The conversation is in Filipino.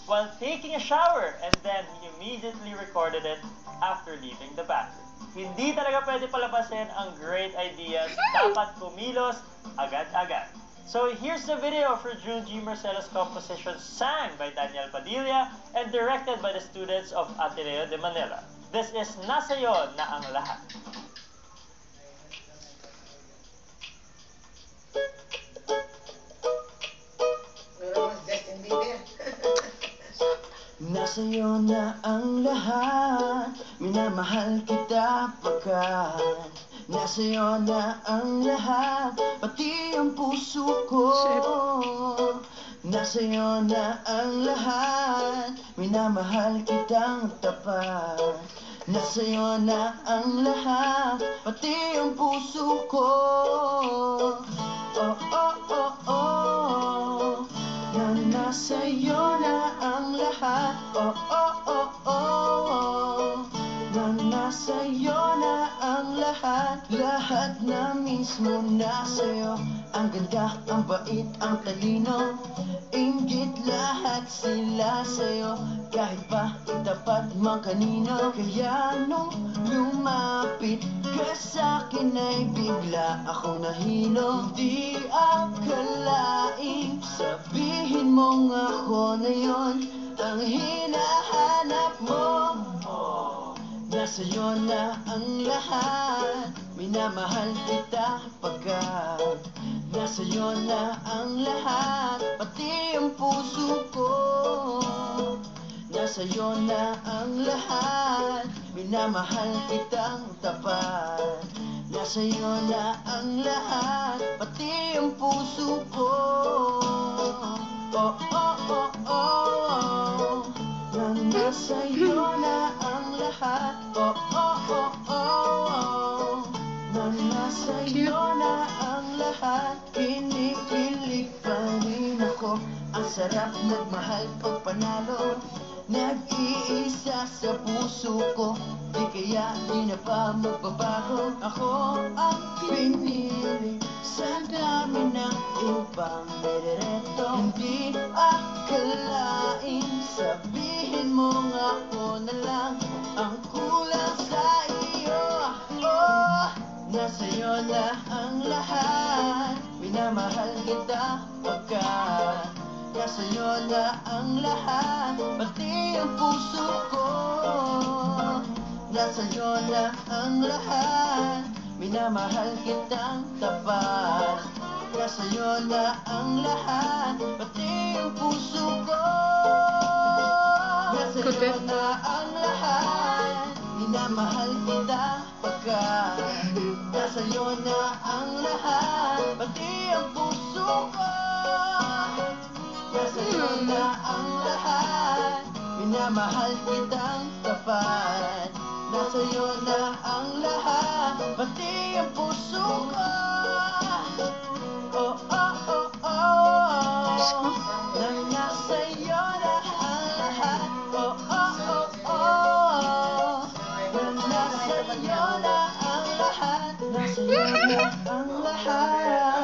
while taking a shower, and then he immediately recorded it after leaving the bathroom. Hindi talaga pwede palabasin ang great ideas. Dapat kumilos agad-agad. So here's the video for June G. Marcelo's composition sang by Daniel Padilla and directed by the students of Ateneo de Manila. This is Nasa'yo na ang lahat. Nasa'yo na ang lahat, minamahal kita pagkat nasa'yo na ang lahat, pati ang puso ko. Nasa'yo na ang lahat, minamahal kitang tapat. Nasa'yo na ang lahat, pati ang puso ko. Oh, oh, oh, oh, na nasa'yo na ang lahat. Oh, oh, oh, oh, na nasa'yo na ang lahat. Lahat na mismo nasa'yo. Ang ganda, ang bait, ang talino, inggit lahat sila sa'yo. Kahit pa itapat man kanino. Kaya nung lumapit ka sa'kin ay bigla akong nahilo. Di akalaing sabihin mong ako na yon ang hinahanap mo. Nasa'yo na ang lahat, minamahal kita pagkat nasa'yo na ang lahat, pati ang puso ko. Nasa'yo na ang lahat, minamahal kitang tapat. Nasa'yo na ang lahat, pati ang puso ko. Oh, oh, oh, oh, na nasa'yo na ang lahat. Oh, oh, oh, oh, na nasa'yo na ang lahat. Kinikilig pa rin ako, ang sarap nagmahal pag panalo. Nag-iisa sa puso ko, di kaya di na pa magbabago. Ako ang pinili sa dami ng ibang nirereto. Hindi akalain sabihin mo nga ako na lang ang kulang sa iyo. Oh, nasa'yo na ang lahat, minamahal kita pagkat nasa'yo na ang lahat, pati ang puso ko. Nasa'yo na ang lahat, minamahal kitang tapat. Nasa'yo na ang lahat, pati ang puso ko. Nasa'yo na ang lahat, minamahal kita pagkat nasa'yo na ang lahat, pati ang puso ko. Nasa'yo na ang lahat, minamahal kitang tapat. Nasa'yo na ang lahat, pati ang puso ko. Oh, oh, oh, oh, na nasa'yo na ang lahat. Oh, oh, oh, oh, na nasa'yo na ang lahat. Nasa'yo na ang lahat.